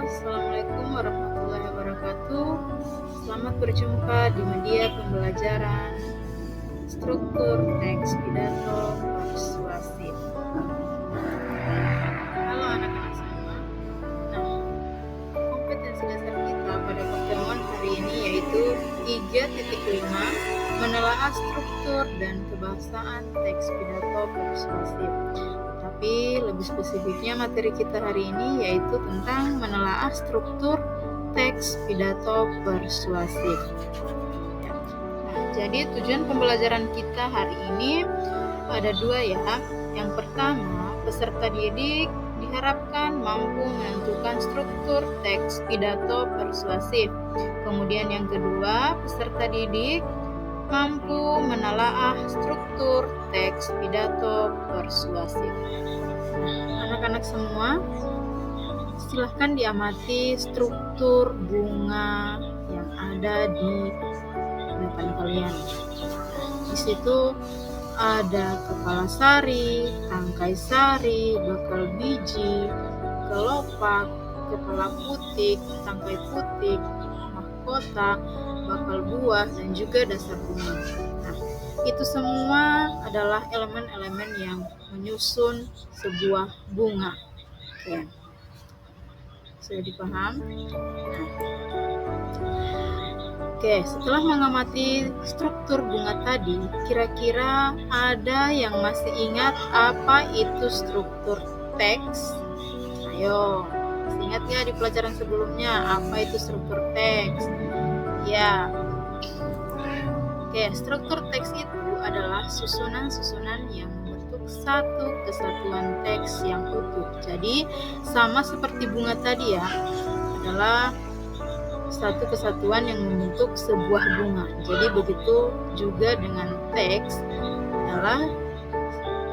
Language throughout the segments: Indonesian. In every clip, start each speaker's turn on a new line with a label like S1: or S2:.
S1: Assalamualaikum warahmatullahi wabarakatuh. Selamat berjumpa di media pembelajaran struktur teks pidato persuasif. Halo anak-anak semua. Nah, kompetensi dasar kita pada pertemuan hari ini yaitu 3.5 menelaah struktur dan kebahasaan teks pidato persuasif. Tapi lebih spesifiknya materi kita hari ini yaitu tentang menelaah struktur teks pidato persuasif. Nah, jadi tujuan pembelajaran kita hari ini ada dua ya. Yang pertama, peserta didik diharapkan mampu menentukan struktur teks pidato persuasif. Kemudian yang kedua, peserta didik mampu menelaah struktur teks pidato persuasif. Anak-anak semua, silahkan diamati struktur bunga yang ada di depan kalian. Di situ ada kepala sari, tangkai sari, bakal biji, kelopak, kepala putik, tangkai putik, mahkota, bakal buah, dan juga dasar bunga. Nah, itu semua adalah elemen-elemen yang menyusun sebuah bunga. Oke. Sudah dipaham? Oke, setelah mengamati struktur bunga tadi, kira-kira ada yang masih ingat apa itu struktur teks? Ayo, masih ingat nggak di pelajaran sebelumnya apa itu struktur teks? Ya. Oke, struktur teks itu adalah susunan-susunan yang membentuk satu kesatuan teks yang utuh. Jadi, sama seperti bunga tadi ya, adalah satu kesatuan yang membentuk sebuah bunga. Jadi begitu juga dengan teks adalah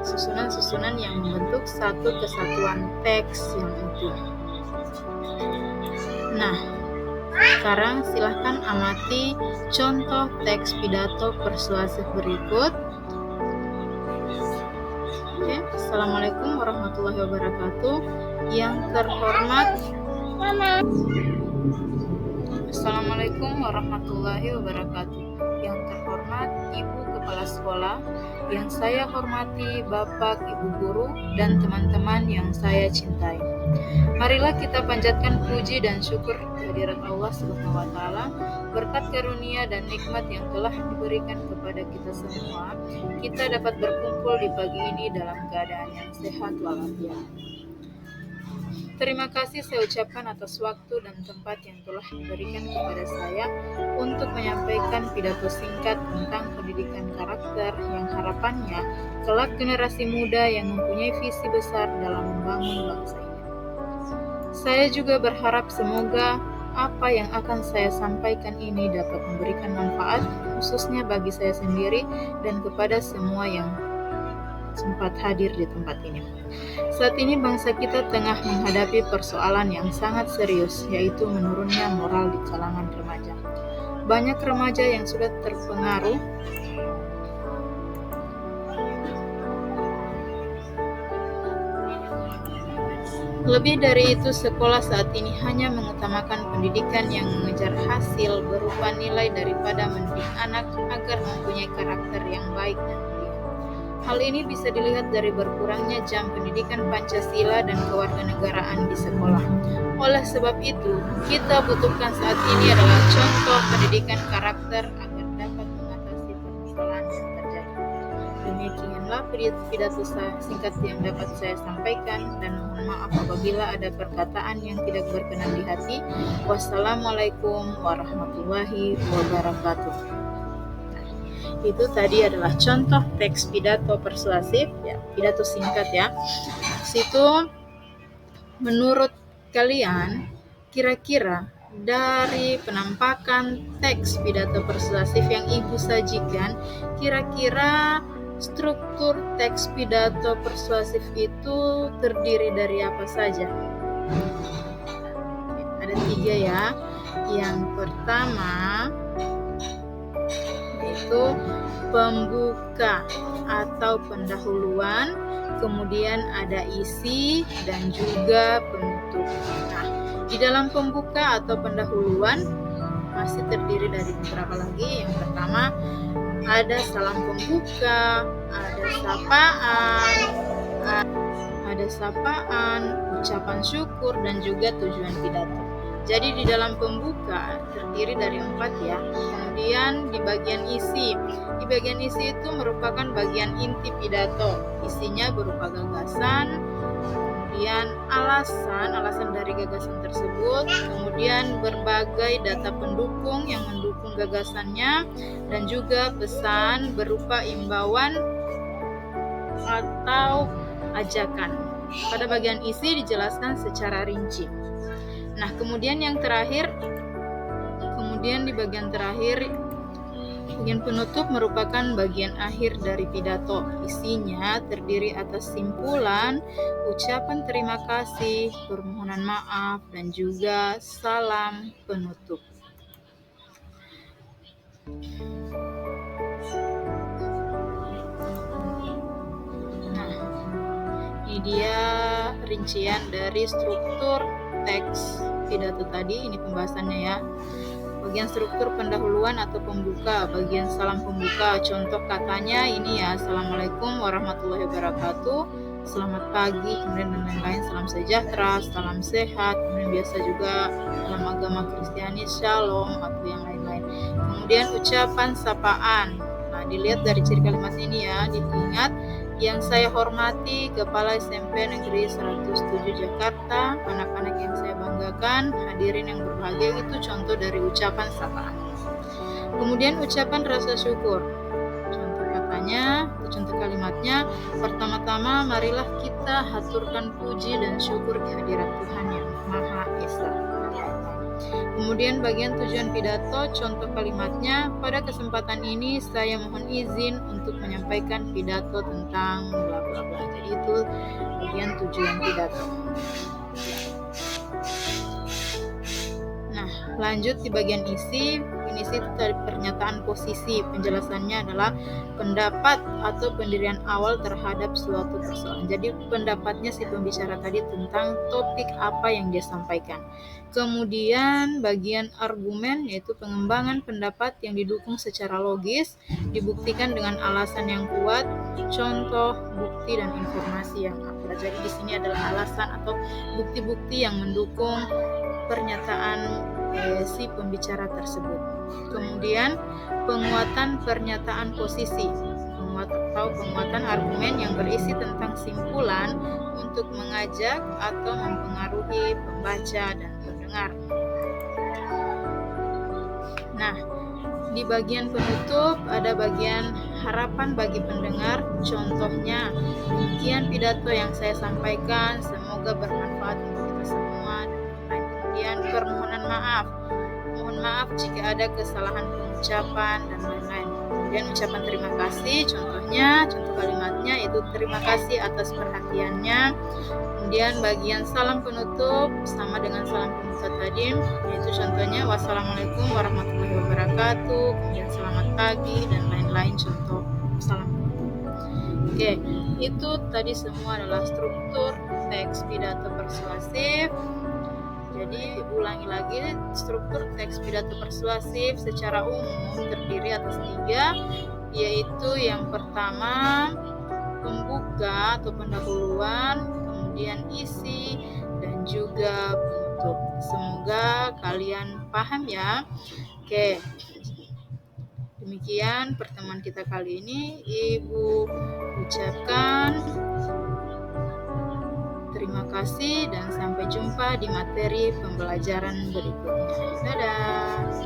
S1: susunan-susunan yang membentuk satu kesatuan teks yang utuh. Nah, sekarang silahkan amati contoh teks pidato persuasif berikut. Oke, Assalamualaikum warahmatullahi wabarakatuh. Yang terhormat Assalamualaikum warahmatullahi wabarakatuh. Yang terhormat Ibu Kepala Sekolah, yang saya hormati Bapak, Ibu Guru, dan teman-teman yang saya cintai. Marilah kita panjatkan puji dan syukur kehadirat Allah Subhanahu wa Ta'ala, berkat karunia dan nikmat yang telah diberikan kepada kita semua. Kita dapat berkumpul di pagi ini dalam keadaan yang sehat walafiat. Terima kasih saya ucapkan atas waktu dan tempat yang telah diberikan kepada saya untuk menyampaikan pidato singkat tentang pendidikan karakter yang harapannya kelak generasi muda yang mempunyai visi besar dalam membangun bangsa ini. Saya juga berharap semoga apa yang akan saya sampaikan ini dapat memberikan manfaat khususnya bagi saya sendiri dan kepada semua yang sempat hadir di tempat ini. Saat ini bangsa kita tengah menghadapi persoalan yang sangat serius, yaitu menurunnya moral di kalangan remaja. Banyak remaja yang sudah terpengaruh Lebih dari itu, sekolah saat ini hanya mengutamakan pendidikan yang mengejar hasil berupa nilai daripada mendidik anak agar mempunyai karakter yang baik dan mulia. Hal ini bisa dilihat dari berkurangnya jam pendidikan Pancasila dan kewarganegaraan di sekolah. Oleh sebab itu, kita butuhkan saat ini adalah contoh pendidikan karakter agar dapat mengatasi permasalahan yang terjadi. Demikianlah pidato singkat yang dapat saya sampaikan, dan mohon maaf apabila ada perkataan yang tidak berkenan di hati. Wassalamualaikum warahmatullahi wabarakatuh. Itu tadi adalah contoh teks pidato persuasif ya, pidato singkat ya. Situ menurut kalian kira-kira dari penampakan teks pidato persuasif yang Ibu sajikan, kira-kira struktur teks pidato persuasif itu terdiri dari apa saja? Ada 3 ya. Yang pertama yaitu pembuka atau pendahuluan, kemudian ada isi dan juga penutup. Nah, Di dalam pembuka atau pendahuluan masih terdiri dari beberapa lagi. Yang pertama ada salam pembuka, ada sapaan, ucapan syukur, dan juga tujuan pidato. Jadi di dalam pembuka terdiri dari 4 ya. Kemudian di bagian isi. Di bagian isi itu merupakan bagian inti pidato. Isinya berupa gagasan, kemudian alasan dari gagasan tersebut, kemudian berbagai data pendukung yang mendukung gagasannya, dan juga pesan berupa imbauan atau ajakan. Pada bagian isi dijelaskan secara rinci. Nah, kemudian di bagian terakhir, bagian penutup merupakan bagian akhir dari pidato. Isinya terdiri atas simpulan, ucapan terima kasih, permohonan maaf, dan juga salam penutup. Nah, ini dia rincian dari struktur teks pidato tadi. Ini pembahasannya ya. Bagian struktur pendahuluan atau pembuka, bagian salam pembuka. Contoh katanya ini ya, Assalamualaikum warahmatullahi wabarakatuh, selamat pagi, kemudian dan lain-lain, salam sejahtera, salam sehat, kemudian biasa juga dalam agama Kristiani shalom atau yang lain-lain. Kemudian ucapan sapaan. Nah, dilihat dari ciri kalimat ini ya, diingat. Yang saya hormati Kepala SMP Negeri 107 Jakarta, anak-anak yang saya banggakan, hadirin yang berbahagia, itu contoh dari ucapan sapaan. Kemudian ucapan rasa syukur. Contoh kalimatnya, pertama-tama marilah kita haturkan puji dan syukur kehadirat Tuhan yang Maha Esa. Kemudian bagian tujuan pidato, contoh kalimatnya, pada kesempatan ini saya mohon izin untuk menyampaikan pidato tentang bla bla bla. Jadi itu bagian tujuan pidato. Nah, lanjut di bagian isi. Isi itu dari pernyataan posisi. Penjelasannya adalah pendapat atau pendirian awal terhadap suatu persoalan. Jadi pendapatnya si pembicara tadi tentang topik apa yang dia sampaikan. Kemudian bagian argumen, yaitu pengembangan pendapat yang didukung secara logis, dibuktikan dengan alasan yang kuat, contoh, bukti, dan informasi yang akurat. Jadi di sini adalah alasan atau bukti-bukti yang mendukung pernyataan si pembicara tersebut. Kemudian penguatan pernyataan posisi atau penguatan argumen yang berisi tentang simpulan untuk mengajak atau mempengaruhi pembaca dan pendengar. Nah, di bagian penutup ada bagian harapan bagi pendengar. Contohnya, demikian pidato yang saya sampaikan, semoga bermanfaat untuk kita semua. Dan kemudian permohonan maaf. Mohon maaf jika ada kesalahan pengucapan dan lain-lain. Kemudian ucapan terima kasih, contoh kalimatnya itu terima kasih atas perhatiannya. Kemudian bagian salam penutup sama dengan salam pembuka tadi, yaitu contohnya wassalamualaikum warahmatullahi wabarakatuh, kemudian selamat pagi dan lain-lain, contoh salam penutup. Oke, itu tadi semua adalah struktur teks pidato persuasif. Jadi ulangi lagi, struktur teks pidato persuasif secara umum terdiri atas 3, yaitu yang pertama pembuka atau pendahuluan, kemudian isi, dan juga penutup. Semoga kalian paham ya. Oke, demikian pertemuan kita kali ini. Ibu ucapkan terima kasih dan sampai jumpa di materi pembelajaran berikutnya. Dadah.